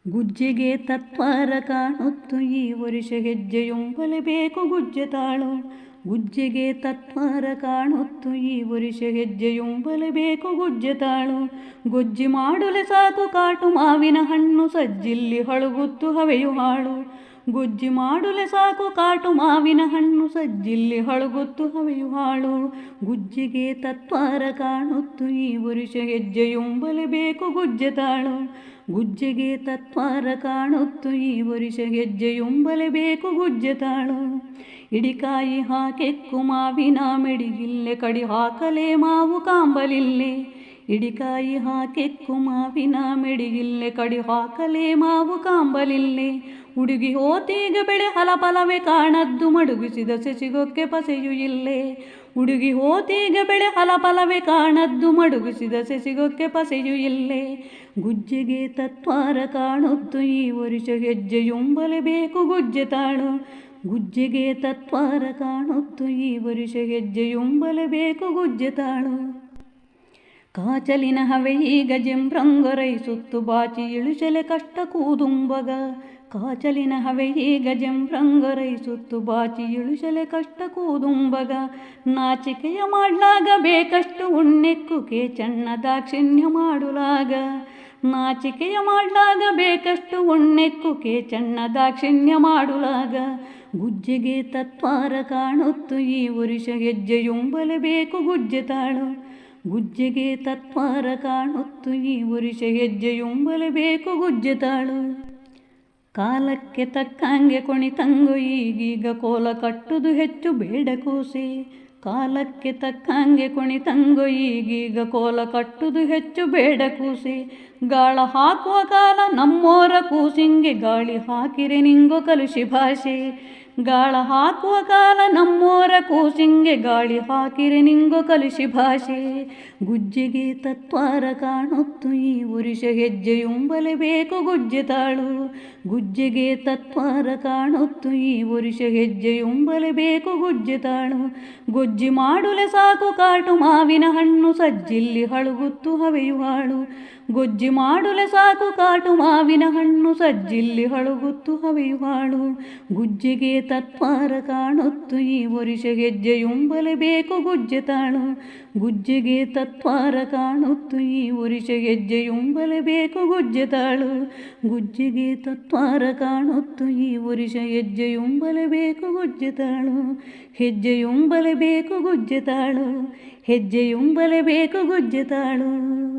ಗುಜ್ಜೆಗೆ ತತ್ವಾರ ಕಾಣುತ್ತು ಈ ವರುಷ ಹೆಜ್ಜೆಯುಂಬಲೇಬೇಕು ಗುಜ್ಜೆ ತಾಳು. ಗುಜ್ಜೆಗೆ ತತ್ವಾರ ಕಾಣುತ್ತು ಈ ವರುಷ ಹೆಜ್ಜೆಯುಂಬಲೇಬೇಕು ಗುಜ್ಜೆ ತಾಳು. ಗೊಜ್ಜಿ ಮಾಡುಲೆ ಸಾಕು ಕಾಟು ಮಾವಿನ ಹಣ್ಣು ಸಜ್ಜಿಲ್ಲಿ ಹಳುಗುತ್ತು ಹವೆಯು ಹಾಳು. ಗೊಜ್ಜಿ ಮಾಡುಲೆ ಸಾಕು ಕಾಟು ಮಾವಿನ ಹಣ್ಣು ಸಜ್ಜಿಲ್ಲಿ ಹಳುಗುತ್ತು ಹವೆಯು ಹಾಳು. ಗುಜ್ಜೆಗೆ ತತ್ವಾರ ಕಾಣುತ್ತು ಈ ವರುಷ ಹೆಜ್ಜೆಯುಂಬಲೇಬೇಕು ಗುಜ್ಜೆ ತಾಳು. ಗುಜ್ಜೆಗೆ ತತ್ವಾರ ಕಾಣುತ್ತು ಈ ವರುಷ ಹೆಜ್ಜೆಯುಂಬಲೇಬೇಕು ಗುಜ್ಜೆ ತಾಳು. ಇಡಿಕಾಯಿ ಹಾಕೆಕ್ಕು ಮಾವಿನ ಮೆಡಿಗಿಲ್ಲೆ ಕಡಿ ಹಾಕಲೇ ಮಾವು ಕಾಂಬಲಿಲ್ಲೆ. ಇಡಿಕಾಯಿ ಹಾಕೆಕ್ಕು ಮಾವಿನ ಮೆಡಿಗಿಲ್ಲೆ ಕಡಿ ಹಾಕಲೇ ಮಾವು ಕಾಂಬಲಿಲ್ಲೆ. ಹುಡುಗಿ ಹೋತೀಗ ಬೆಳೆ ಹಲಫಲವೇ ಕಾಣದ್ದು ಮಡುಗಿಸಿದ ಸೆಸಿಗೊಕ್ಕೆ ಪಸೆಯು ಇಲ್ಲೇ. ಹುಡುಗಿ ಹೋತೀಗ ಬೆಳೆ ಹಲಫಲವೇ ಕಾಣದ್ದು ಮಡುಗಿಸಿದ ಸೆಸಿಗೊಕ್ಕೆ ಪಸೆಯು ಇಲ್ಲೇ. ಗುಜ್ಜೆಗೆ ತತ್ವಾರ ಕಾಣುತ್ತು ಈ ವರುಷ ಹೆಜ್ಜೆಯುಂಬಲೇಬೇಕು ಗುಜ್ಜೆ ತಾಳು. ಗುಜ್ಜೆಗೆ ತತ್ವಾರ ಕಾಣುತ್ತು ಈ ವರುಷ ಹೆಜ್ಜೆಯುಂಬಲೇಬೇಕು ಗುಜ್ಜೆ ತಾಳು. ಕಾಚಲಿನ ಹವೆ ಈಗ ಜಂಬ್ರಂಗೊರೈಸುತ್ತು ಬಾಚಿ ಇಳುಚಲೆ ಕಷ್ಟ ಕೂದುಂಬಗ. ಕಾಚಲಿನ ಹವೆ ಈಗ ಜಂಬ್ರಂಗೊರೈಸುತ್ತು ಬಾಚಿ ಇಳುಚಲೆ ಕಷ್ಟ ಕೂದುಂಬಗ. ನಾಚಿಕೆಯ ಮಾಡ್ಲಾಗ ಬೇಕಷ್ಟು ಉಣ್ಣೆಕ್ಕುಕೆ ಚಣ್ಣ ದಾಕ್ಷಿಣ್ಯ ಮಾಡುಲಾಗ. ನಾಚಿಕೆಯ ಮಾಡ್ಲಾಗ ಬೇಕಷ್ಟು ಉಣ್ಣೆಕ್ಕುಕೆ ಚಣ್ಣ ದಾಕ್ಷಿಣ್ಯ ಮಾಡುಲಾಗ. ಗುಜ್ಜೆಗೆ ತತ್ವಾರ ಕಾಣುತ್ತು ಈ ವರುಷ ಹೆಜ್ಜೆಯುಂಬಲೇಬೇಕು ಗುಜ್ಜೆ ತಾಳು. ಗುಜ್ಜೆಗೆ ತತ್ವಾರ ಕಾಣುತ್ತು ಈ ವರುಷ ಹೆಜ್ಜೆಯುಂಬಲೇಬೇಕು ಗುಜ್ಜೆ ತಾಳು. ಕಾಲಕ್ಕೆ ತಕ್ಕಂಗೆ ಕುಣಿತಂಗು ಈಗೀಗ ಕೋಲ ಕಟ್ಟುದು ಹೆಚ್ಚು ಬೇಡ ಕೂಸೆ. ಕಾಲಕ್ಕೆ ತಕ್ಕಂಗೆ ಕುಣಿತಂಗು ಈಗೀಗ ಕೋಲ ಕಟ್ಟುದು ಹೆಚ್ಚು ಬೇಡ ಕೂಸೆ. ಗಾಳ ಹಾಕುವ ಕಾಲ ನಮ್ಮೋರ ಕೂಸಿಂಗೆ ಗಾಳಿ ಹಾಕಿರೆ ನಿಂಗೋ ಕಲುಷಿ ಭಾಷೆ. ಗಾಳ ಹಾಕುವ ಕಾಲ ನಮ್ಮೋರ ಕೂಸಿಂಗೆ ಗಾಳಿ ಹಾಕಿರೆ ನಿಂಗೋ ಕಲುಷಿ ಭಾಷೆ. ಗುಜ್ಜೆಗೆ ತತ್ವಾರ ಕಾಣುತ್ತು ಈ ವರುಷ ಹೆಜ್ಜೆಯುಂಬಲೇಬೇಕು ಗುಜ್ಜೆ ತಾಳು. ಗುಜ್ಜೆಗೆ ತತ್ವಾರ ಕಾಣುತ್ತು ಈ ವರುಷ ಹೆಜ್ಜೆಯುಂಬಲೇಬೇಕು ಗುಜ್ಜೆ ತಾಳು. ಗೊಜ್ಜಿ ಮಾಡುಲೆ ಸಾಕು ಕಾಟು ಮಾವಿನ ಹಣ್ಣು ಸಜ್ಜಿಲ್ಲಿ ಹಳುಗುತ್ತು ಹವೆಯು ಹಾಳು. ಗೊಜ್ಜಿ ಮಾಡುಲೆ ಸಾಕು ಕಾಟು ಮಾವಿನ ಹಣ್ಣು ಸಜ್ಜಿಲ್ಲಿ ಹಳುಗುತ್ತು ಹವೆಯು ಹಾಳು. ಗುಜ್ಜೆಗೆ ತತ್ವಾರ ಕಾಣುತ್ತು ಈ ವರುಷ ಹೆಜ್ಜೆಯುಂಬಲೇಬೇಕು ಗುಜ್ಜೆ ತಾಳು. ಗುಜ್ಜೆಗೆ ತತ್ವಾರ ಕಾಣುತ್ತು ಈ ವರುಷ ಹೆಜ್ಜೆಯುಂಬಲೇಬೇಕು ಗುಜ್ಜೆ ತಾಳು. ಗುಜ್ಜೆಗೆ ತತ್ವಾರ ಕಾಣುತ್ತು ಈ ವರುಷ ಹೆಜ್ಜೆಯುಂಬಲೇಬೇಕು ಗುಜ್ಜೆ ತಾಳು. ಹೆಜ್ಜೆಯುಂಬಲೇಬೇಕು ಗುಜ್ಜೆ ತಾಳು. ಹೆಜ್ಜೆಯುಂಬಲೇಬೇಕು ಗುಜ್ಜೆ ತಾಳು.